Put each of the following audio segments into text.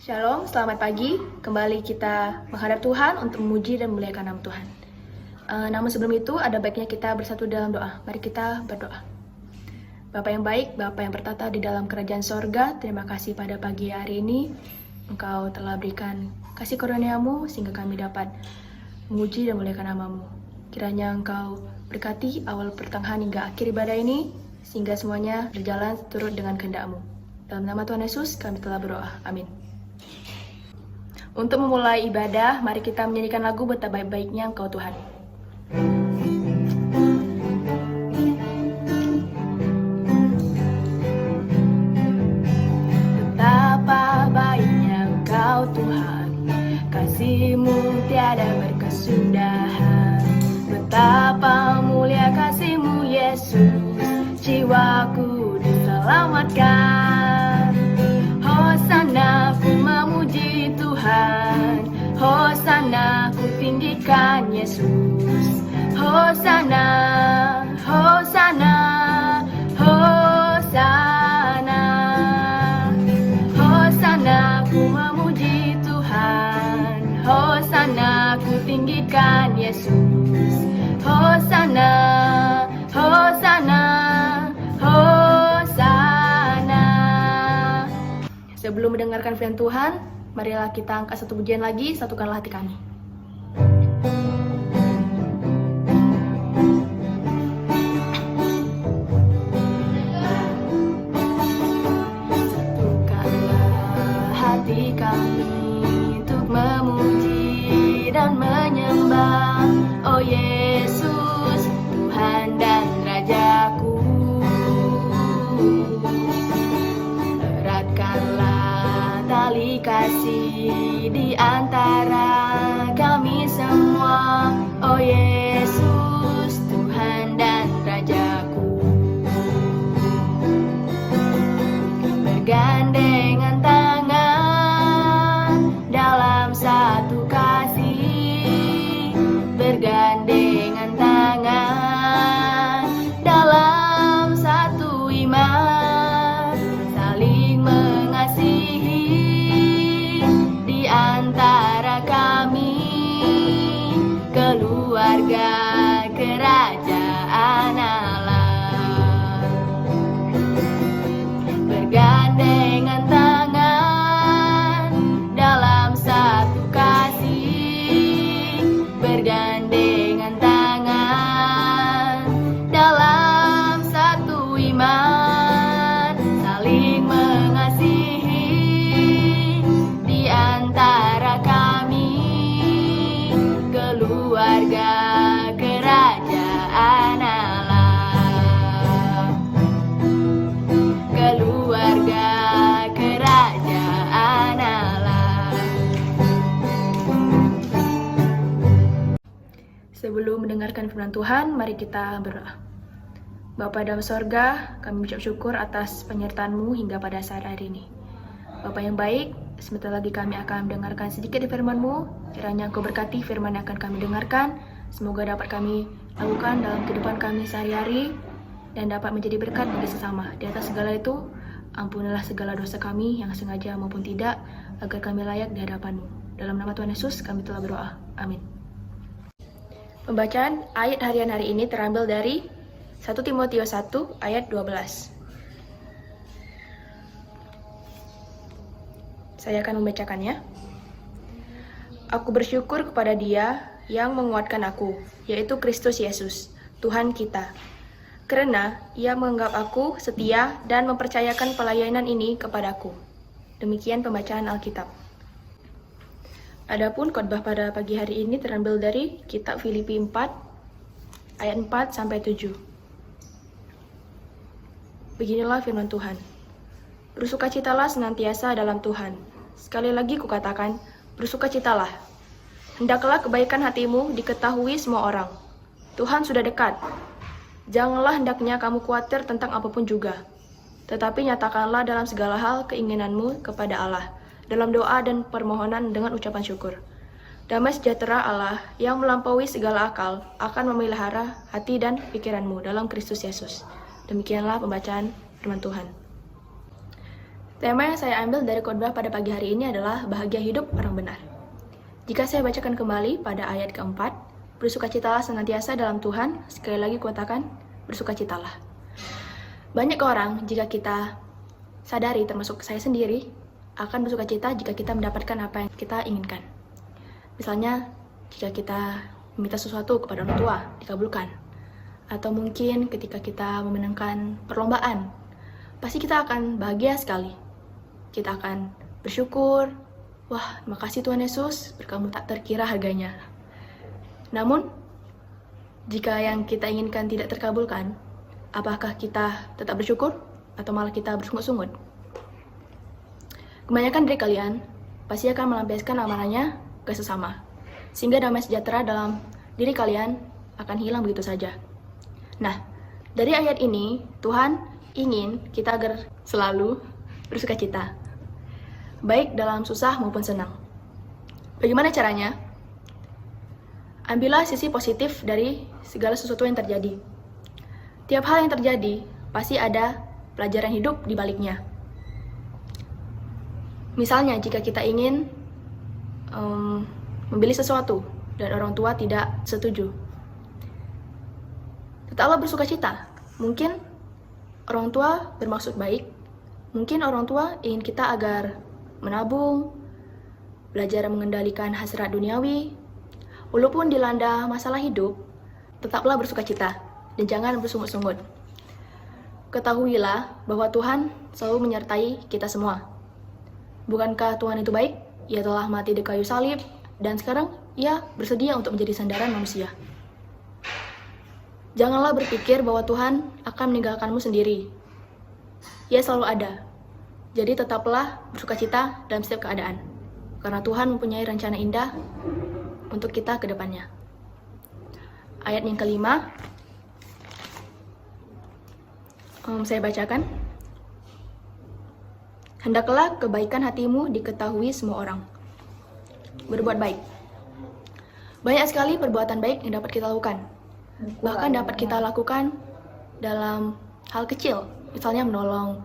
Shalom, selamat pagi. Kembali kita menghadap Tuhan untuk memuji dan memuliakan nama Tuhan. Namun sebelum itu, ada baiknya kita bersatu dalam doa. Mari kita berdoa. Bapa yang baik, Bapa yang bertata di dalam kerajaan sorga, terima kasih pada pagi hari ini. Engkau telah berikan kasih karunia-Mu sehingga kami dapat memuji dan memuliakan nama-Mu. Kiranya Engkau berkati awal pertengahan hingga akhir ibadah ini, sehingga semuanya berjalan turut dengan kehendak-Mu. Dalam nama Tuhan Yesus, kami telah berdoa. Amin. Untuk memulai ibadah, mari kita menyanyikan lagu Betapa Baiknya Engkau Tuhan. Betapa baiknya Engkau Tuhan, kasih-Mu tiada berkesudahan. Betapa mulia kasih-Mu Yesus, jiwaku diselamatkan. Hosana ku memuji Tuhan, Hosana ku tinggikan Yesus. Hosana, Hosana, Hosana. Hosana ku memuji Tuhan, Hosana ku tinggikan Yesus. Hosana, Hosana, Hosana. Sebelum mendengarkan firman Tuhan, marilah kita angkat satu pujian lagi, satukanlah hati kami. Satukanlah hati kami untuk memuji dan menyembah, oh Yesus, Tuhan dan Rajaku. Eratkanlah tali kasih di antara kami semua, oh Yesus, Tuhan dan Rajaku. Bergandengan tangan dalam satu kasih, bergandengan tangan dalam satu iman, saling mengasihi di antara kami, keluarga kerajaan Allah. Bergandengan tangan dalam satu kasih, bergandengan tangan dalam satu iman, saling mengasihi di antara kami, keluarga kerajaan Allah. Keluarga kerajaan Allah. Sebelum mendengarkan firman Tuhan, mari kita berdoa. Bapa dalam sorga, kami mengucap syukur atas penyertaan-Mu hingga pada saat hari ini. Bapa yang baik, sebentar lagi kami akan mendengarkan sedikit di firman-Mu. Kiranya Engkau berkati firman yang akan kami dengarkan. Semoga dapat kami lakukan dalam kehidupan kami sehari-hari dan dapat menjadi berkat bagi sesama. Di atas segala itu, ampunilah segala dosa kami yang sengaja maupun tidak, agar kami layak di hadapan-Mu. Dalam nama Tuhan Yesus, kami telah berdoa. Amin. Pembacaan ayat harian hari ini terambil dari 1 Timotius 1 ayat 12. Saya akan membacakannya. Aku bersyukur kepada Dia yang menguatkan aku, yaitu Kristus Yesus, Tuhan kita. Karena Ia menganggap aku setia dan mempercayakan pelayanan ini kepadaku. Demikian pembacaan Alkitab. Adapun khotbah pada pagi hari ini terambil dari kitab Filipi 4 ayat 4 sampai 7. Beginilah firman Tuhan. Bersukacitalah senantiasa dalam Tuhan. Sekali lagi kukatakan, bersukacitalah. Hendaklah kebaikan hatimu diketahui semua orang. Tuhan sudah dekat. Janganlah hendaknya kamu khawatir tentang apapun juga. Tetapi nyatakanlah dalam segala hal keinginanmu kepada Allah, dalam doa dan permohonan dengan ucapan syukur. Damai sejahtera Allah yang melampaui segala akal akan memelihara hati dan pikiranmu dalam Kristus Yesus. Demikianlah pembacaan firman Tuhan. Tema yang saya ambil dari khotbah pada pagi hari ini adalah bahagia hidup orang benar. Jika saya bacakan kembali pada ayat keempat, bersukacitalah senantiasa dalam Tuhan, sekali lagi kutakan, bersukacitalah. Banyak orang, jika kita sadari, termasuk saya sendiri, akan bersukacita jika kita mendapatkan apa yang kita inginkan. Misalnya, jika kita meminta sesuatu kepada orang tua, dikabulkan. Atau mungkin ketika kita memenangkan perlombaan, pasti kita akan bahagia sekali. Kita akan bersyukur, wah, terima kasih Tuhan Yesus, berkamu tak terkira harganya. Namun, jika yang kita inginkan tidak terkabulkan, apakah kita tetap bersyukur atau malah kita bersungut-sungut? Kebanyakan dari kalian pasti akan melampiaskan amarahnya ke sesama, sehingga damai sejahtera dalam diri kalian akan hilang begitu saja. Nah, dari ayat ini, Tuhan ingin kita agar selalu bersukacita, baik dalam susah maupun senang. Bagaimana caranya? Ambillah sisi positif dari segala sesuatu yang terjadi. Tiap hal yang terjadi, pasti ada pelajaran hidup di baliknya. Misalnya, jika kita ingin membeli sesuatu dan orang tua tidak setuju, tetaplah bersukacita. Mungkin orang tua bermaksud baik, mungkin orang tua ingin kita agar menabung, belajar mengendalikan hasrat duniawi. Walaupun dilanda masalah hidup, tetaplah bersukacita dan jangan bersungut-sungut. Ketahuilah bahwa Tuhan selalu menyertai kita semua. Bukankah Tuhan itu baik? Ia telah mati di kayu salib, dan sekarang Ia bersedia untuk menjadi sandaran manusia. Janganlah berpikir bahwa Tuhan akan meninggalkanmu sendiri. Ia selalu ada. Jadi tetaplah bersukacita dalam setiap keadaan. Karena Tuhan mempunyai rencana indah untuk kita ke depannya. Ayat yang kelima, saya bacakan. Hendaklah kebaikan hatimu diketahui semua orang. Berbuat baik. Banyak sekali perbuatan baik yang dapat kita lakukan. Bahkan dapat kita lakukan dalam hal kecil. Misalnya menolong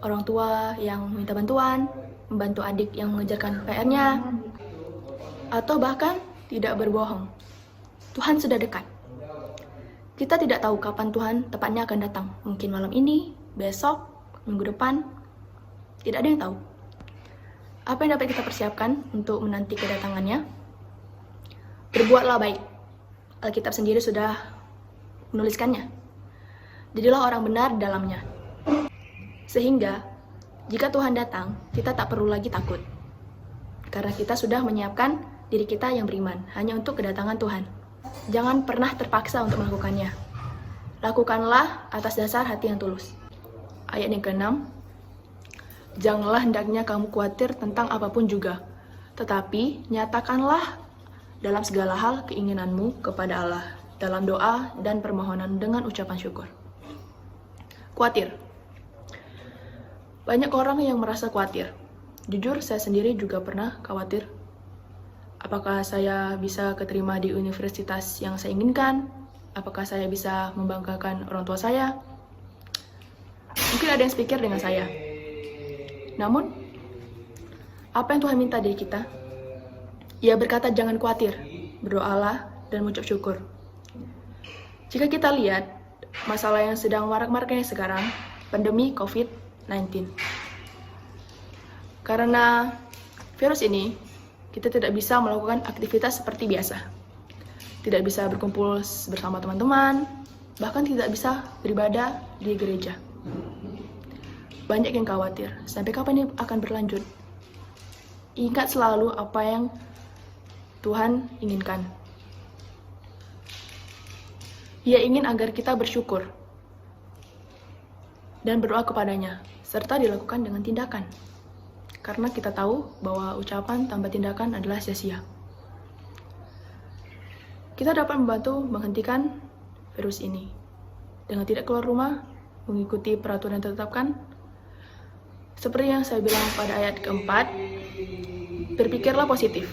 orang tua yang minta bantuan, membantu adik yang mengerjakan PR-nya, atau bahkan tidak berbohong. Tuhan sudah dekat. Kita tidak tahu kapan Tuhan tepatnya akan datang. Mungkin malam ini, besok, minggu depan. Tidak ada yang tahu. Apa yang dapat kita persiapkan untuk menanti kedatangannya? Berbuatlah baik. Alkitab sendiri sudah menuliskannya. Jadilah orang benar di dalamnya. Sehingga, jika Tuhan datang, kita tak perlu lagi takut. Karena kita sudah menyiapkan diri kita yang beriman, hanya untuk kedatangan Tuhan. Jangan pernah terpaksa untuk melakukannya. Lakukanlah atas dasar hati yang tulus. Ayat yang ke-6, janganlah hendaknya kamu khawatir tentang apapun juga, tetapi nyatakanlah dalam segala hal keinginanmu kepada Allah, dalam doa dan permohonan dengan ucapan syukur. Khawatir. Banyak orang yang merasa khawatir. Jujur, saya sendiri juga pernah khawatir. Apakah saya bisa keterima di universitas yang saya inginkan? Apakah saya bisa membanggakan orang tua saya? Mungkin ada yang sepikir dengan saya. Namun, apa yang Tuhan minta dari kita? Ia berkata jangan khawatir, berdoalah dan mengucap syukur. Jika kita lihat masalah yang sedang marak-maraknya sekarang, pandemi COVID-19. Karena virus ini, kita tidak bisa melakukan aktivitas seperti biasa. Tidak bisa berkumpul bersama teman-teman, bahkan tidak bisa beribadah di gereja. Banyak yang khawatir, sampai kapan ini akan berlanjut? Ingat selalu apa yang Tuhan inginkan. Ia ingin agar kita bersyukur dan berdoa kepadanya, serta dilakukan dengan tindakan. Karena kita tahu bahwa ucapan tanpa tindakan adalah sia-sia. Kita dapat membantu menghentikan virus ini dengan tidak keluar rumah, mengikuti peraturan yang ditetapkan. Seperti yang saya bilang pada ayat keempat, berpikirlah positif.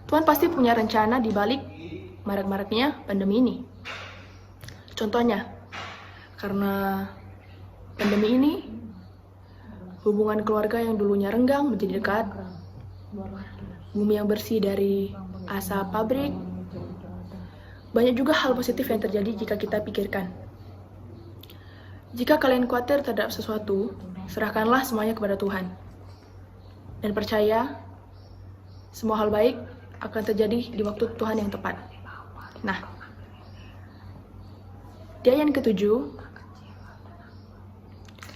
Tuhan pasti punya rencana di balik marak-maraknya pandemi ini. Contohnya, karena pandemi ini, hubungan keluarga yang dulunya renggang menjadi dekat, bumi yang bersih dari asap pabrik. Banyak juga hal positif yang terjadi jika kita pikirkan. Jika kalian khawatir terhadap sesuatu, serahkanlah semuanya kepada Tuhan. Dan percaya, semua hal baik akan terjadi di waktu Tuhan yang tepat. Nah, di ayat ke-7,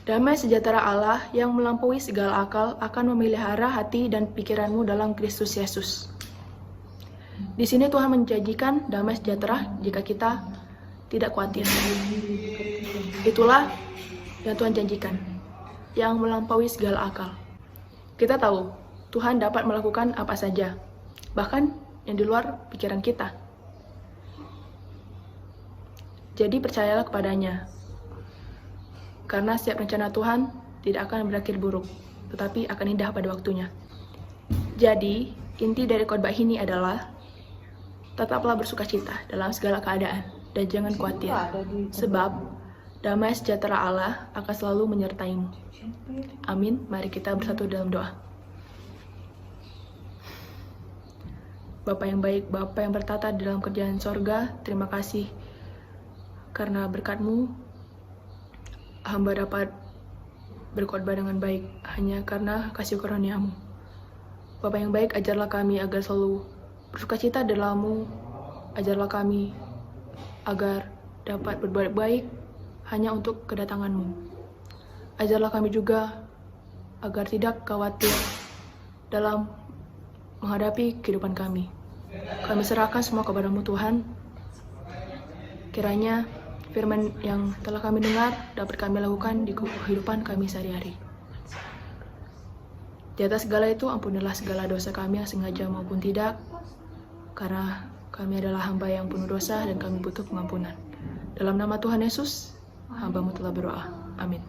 damai sejahtera Allah yang melampaui segala akal akan memelihara hati dan pikiranmu dalam Kristus Yesus. Di sini Tuhan menjanjikan damai sejahtera jika kita tidak khawatir. Itulah yang Tuhan janjikan, yang melampaui segala akal. Kita tahu Tuhan dapat melakukan apa saja, bahkan yang di luar pikiran kita. Jadi percayalah kepadanya, karena setiap rencana Tuhan tidak akan berakhir buruk, tetapi akan indah pada waktunya. Jadi, inti dari khotbah ini adalah, tetaplah bersukacita dalam segala keadaan, dan jangan khawatir, sebab damai sejahtera Allah akan selalu menyertaimu. Amin. Mari kita bersatu dalam doa. Bapa yang baik, Bapa yang bertata di dalam kerajaan sorga, terima kasih karena berkat-Mu hamba dapat berkhotbah dengan baik hanya karena kasih karunia-Mu. Bapa yang baik, ajarlah kami agar selalu bersukacita dalam-Mu. Ajarlah kami agar dapat berbuat baik hanya untuk kedatangan-Mu. Ajarlah kami juga agar tidak khawatir dalam menghadapi kehidupan kami. Kami serahkan semua kepada-Mu Tuhan. Kiranya firman yang telah kami dengar dapat kami lakukan di kehidupan kami sehari-hari. Di atas segala itu, ampunilah segala dosa kami yang sengaja maupun tidak, karena kami adalah hamba yang penuh dosa dan kami butuh pengampunan. Dalam nama Tuhan Yesus, hamba-Mu telah berdoa. Amin.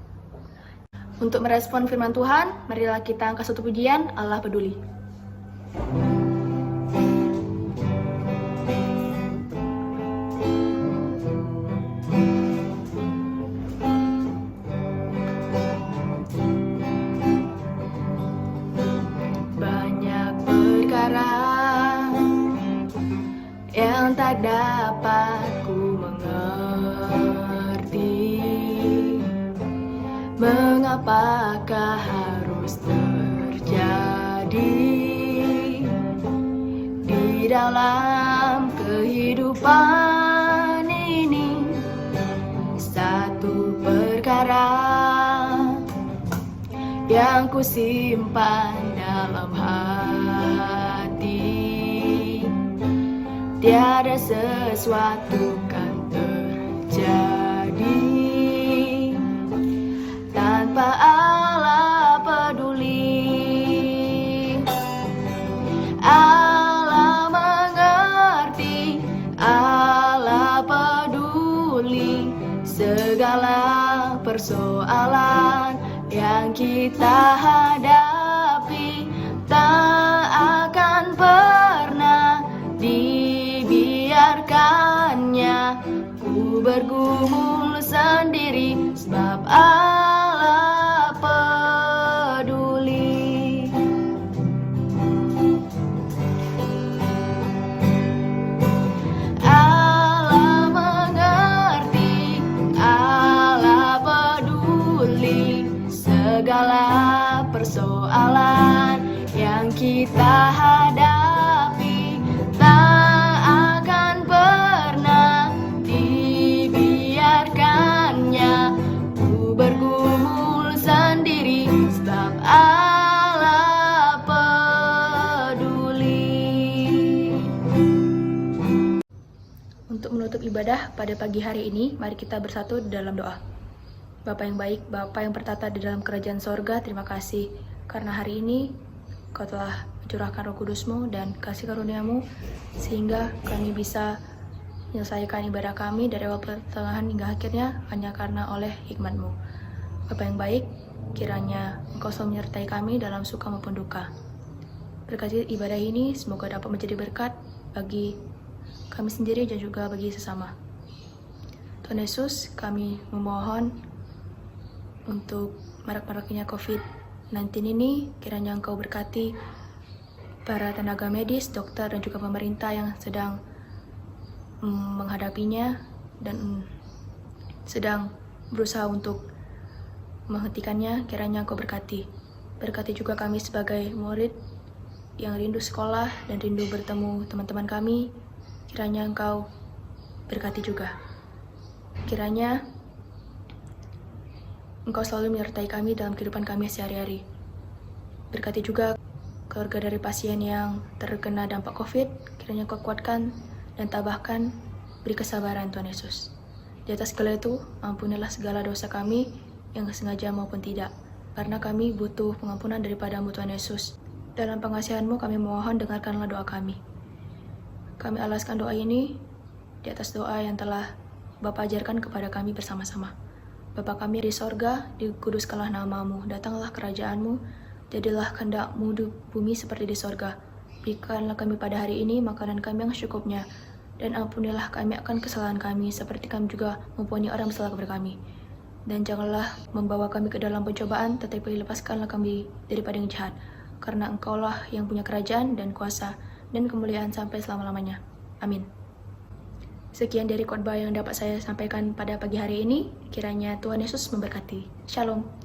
Untuk merespon firman Tuhan, marilah kita angkat satu pujian, Allah Peduli. Banyak perkara yang tak dapat ku mengerti, mengapakah harus terjadi di dalam kehidupan ini. Satu perkara yang ku simpan dalam hati, tiada sesuatu kan terjadi tanpa Allah peduli. Allah mengerti, Allah peduli segala persoalan yang kita hadapi. Tak akan pernah dibiarkannya ku bergumul sendiri, sebab Allah peduli. Allah mengerti, Allah peduli segala persoalan yang kita hadapi. Tak akan pernah dibiarkannya ku bergumul sendiri, sebab Allah peduli. Untuk menutup ibadah pada pagi hari ini, mari kita bersatu dalam doa. Bapa yang baik, Bapa yang bertata di dalam kerajaan sorga, terima kasih karena hari ini Kau telah mencurahkan Roh Kudus-Mu dan kasih karunia-Mu sehingga kami bisa menyelesaikan ibadah kami dari awal pertengahan hingga akhirnya hanya karena oleh hikmat-Mu. Bapa yang baik, kiranya Engkau selalu menyertai kami dalam suka maupun duka. Berkati ibadah ini semoga dapat menjadi berkat bagi kami sendiri dan juga bagi sesama. Tuhan Yesus, kami memohon untuk marak-maraknya COVID COVID-19 ini, kiranya Engkau berkati para tenaga medis, dokter, dan juga pemerintah yang sedang menghadapinya dan sedang berusaha untuk menghentikannya. Kiranya Engkau berkati. Berkati juga kami sebagai murid yang rindu sekolah dan rindu bertemu teman-teman kami. Kiranya Engkau berkati juga. Kiranya Engkau selalu menyertai kami dalam kehidupan kami sehari-hari. Berkati juga keluarga dari pasien yang terkena dampak COVID. Kiranya Engkau kuatkan dan tabahkan, beri kesabaran Tuhan Yesus. Di atas segala itu, ampunilah segala dosa kami yang sengaja maupun tidak, karena kami butuh pengampunan daripada-Mu Tuhan Yesus. Dalam pengasihan-Mu kami mohon, dengarkanlah doa kami. Kami alaskan doa ini di atas doa yang telah Bapa ajarkan kepada kami bersama-sama. Bapa kami di sorga, dikuduskanlah nama-Mu, datanglah kerajaan-Mu, jadilah kehendak-Mu di bumi seperti di sorga. Berikanlah kami pada hari ini makanan kami yang secukupnya, dan ampunilah kami akan kesalahan kami, seperti kami juga mengampuni orang bersalah kepada kami. Dan janganlah membawa kami ke dalam pencobaan, tetapi lepaskanlah kami daripada yang jahat. Karena Engkaulah yang punya kerajaan dan kuasa dan kemuliaan sampai selama-lamanya. Amin. Sekian dari khotbah yang dapat saya sampaikan pada pagi hari ini. Kiranya Tuhan Yesus memberkati. Shalom.